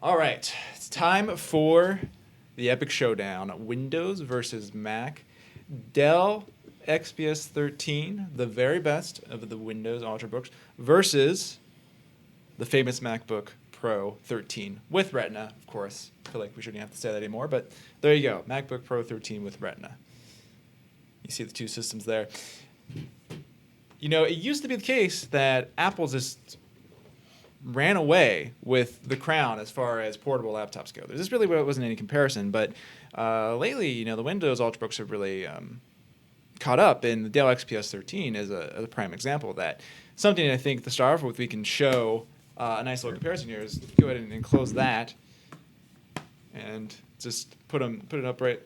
All right, it's time for the epic showdown: Windows versus Mac. Dell XPS 13, the very best of the Windows Ultrabooks, versus the famous MacBook Pro 13 with Retina, of course. I feel like we shouldn't have to say that anymore, but there you go, MacBook Pro 13 with Retina. You see the two systems there. You know, it used to be the case that Apple just ran away with the crown as far as portable laptops go. There just really wasn't any comparison, but lately, you know, the Windows Ultrabooks have really caught up, and the Dell XPS 13 is a prime example of that. Something I think to start off with, we can show a nice little comparison here is go ahead and close that and just put it up right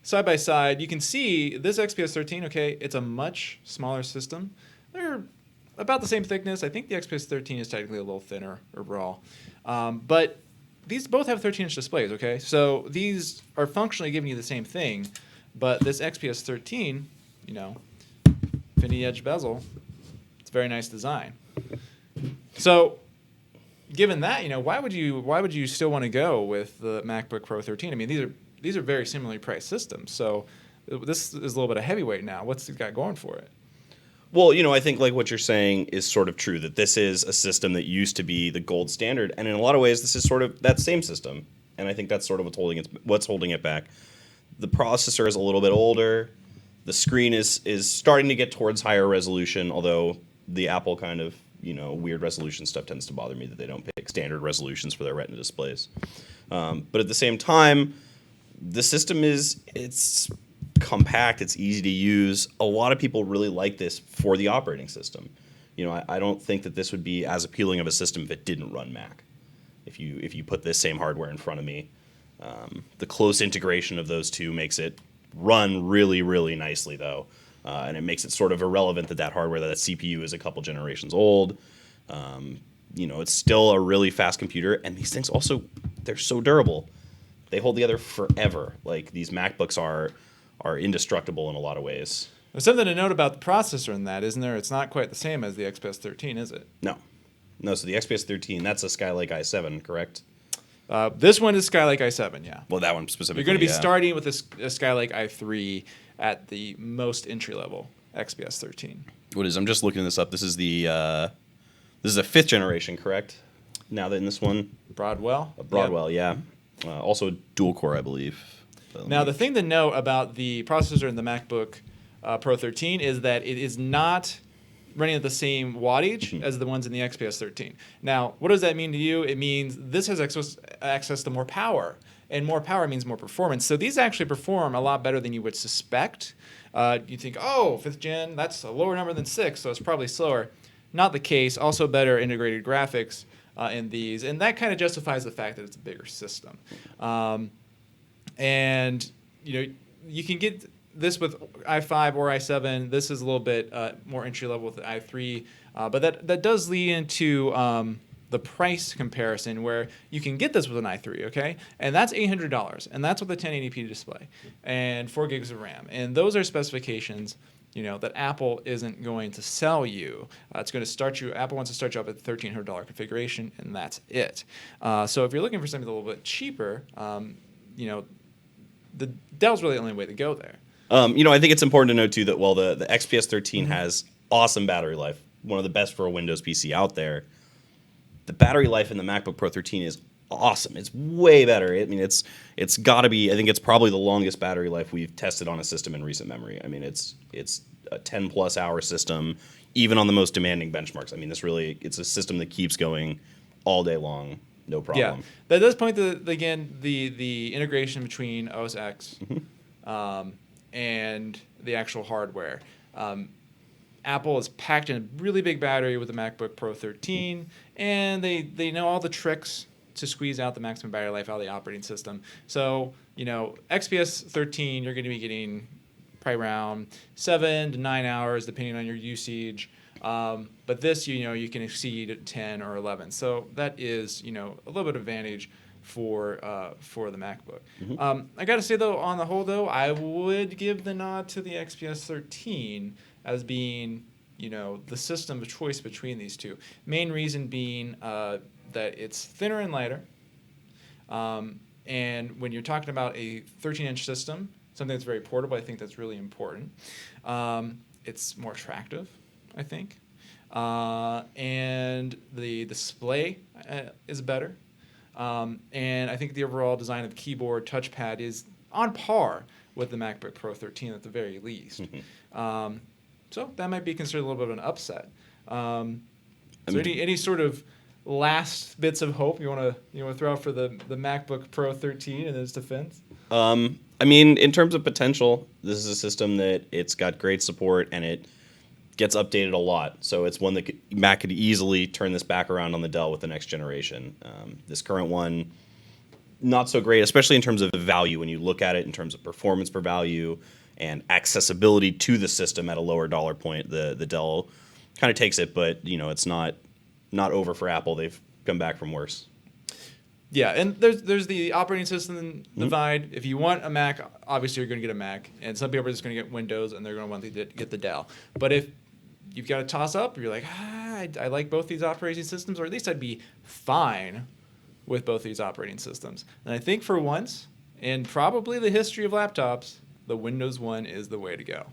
side by side. You can see this XPS 13, okay, it's a much smaller system. They're about the same thickness. I think the XPS 13 is technically a little thinner overall. But these both have 13-inch displays, okay? So these are functionally giving you the same thing, but this XPS 13, you know, infinity edge bezel, it's a very nice design. So given that, you know, why would you still want to go with the MacBook Pro 13? I mean, these are very similarly priced systems. So this is a little bit of heavyweight now. What's it got going for it? Well, you know, I think like what you're saying is sort of true, that this is a system that used to be the gold standard, and in a lot of ways, this is sort of that same system, and I think that's sort of what's holding it back. The processor is a little bit older. The screen is starting to get towards higher resolution, although the Apple kind of, you know, weird resolution stuff tends to bother me that they don't pick standard resolutions for their Retina displays. But at the same time, the system it's compact, it's easy to use. A lot of people really like this for the operating system. You know, I don't think that this would be as appealing of a system if it didn't run Mac. If you put this same hardware in front of me, the close integration of those two makes it run really, really nicely, though, and it makes it sort of irrelevant that hardware, that CPU is a couple generations old. You know, it's still a really fast computer, and these things also, they're so durable. They hold together forever. Like, these MacBooks are indestructible in a lot of ways. There's something to note about the processor in that, isn't there? It's not quite the same as the XPS 13, is it? No, so the XPS 13, that's a Skylake i7, correct? This one is Skylake i7, yeah. Well, that one specifically. You're going to be starting with a Skylake i3 at the most entry level XPS 13. What is? I'm just looking this up. This is a 5th generation, correct? Now that in this one, Broadwell. Broadwell, yeah. Also dual core, I believe. Now, the thing to note about the processor in the MacBook Pro 13 is that it is not running at the same wattage as the ones in the XPS 13. Now, what does that mean to you? It means this has access to more power, and more power means more performance. So these actually perform a lot better than you would suspect. You think, oh, 5th gen, that's a lower number than 6, so it's probably slower. Not the case. Also better integrated graphics in these, and that kind of justifies the fact that it's a bigger system. And you know, you can get this with i5 or i7. This is a little bit more entry level with the i3, but that does lead into the price comparison, where you can get this with an i3, okay, and that's $800, and that's with a 1080p display and 4 gigs of RAM, and those are specifications, you know, that Apple isn't going to sell you. It's going to start you. Apple wants to start you up at the $1,300 configuration, and that's it. So if you're looking for something a little bit cheaper, you know, the Dell's really the only way to go there. You know, I think it's important to note, too, that while the XPS 13 has awesome battery life, one of the best for a Windows PC out there, the battery life in the MacBook Pro 13 is awesome. It's way better. I mean, it's got to be, I think it's probably the longest battery life we've tested on a system in recent memory. I mean, it's a 10-plus hour system, even on the most demanding benchmarks. I mean, it's a system that keeps going all day long. No problem. Yeah, that does point to, again, the integration between OS X and the actual hardware. Apple has packed in a really big battery with the MacBook Pro 13, and they know all the tricks to squeeze out the maximum battery life out of the operating system. So, you know, XPS 13, you're going to be getting probably around 7 to 9 hours, depending on your usage. But this, you know, you can exceed 10 or 11. So that is, you know, a little bit of advantage for the MacBook. I got to say, though, on the whole, though, I would give the nod to the XPS 13 as being, you know, the system of choice between these two. Main reason being that it's thinner and lighter. And when you're talking about a 13-inch system, something that's very portable, I think that's really important. It's more attractive, I think. And the display is better. And I think the overall design of the keyboard, touchpad is on par with the MacBook Pro 13 at the very least. So that might be considered a little bit of an upset. So any sort of last bits of hope you want to throw out for the MacBook Pro 13 in its defense? I mean, in terms of potential, this is a system that it's got great support and it gets updated a lot. So it's one that Mac could easily turn this back around on the Dell with the next generation. This current one, not so great, especially in terms of the value when you look at it in terms of performance per value and accessibility to the system at a lower dollar point. The Dell kind of takes it, but it's not over for Apple. They've come back from worse. Yeah, and there's the operating system divide. If you want a Mac, obviously you're going to get a Mac, and some people are just going to get Windows, and they're going to want to get the Dell. But if you've got to toss up, you're like, I like both these operating systems, or at least I'd be fine with both these operating systems. And I think for once, in probably the history of laptops, the Windows one is the way to go.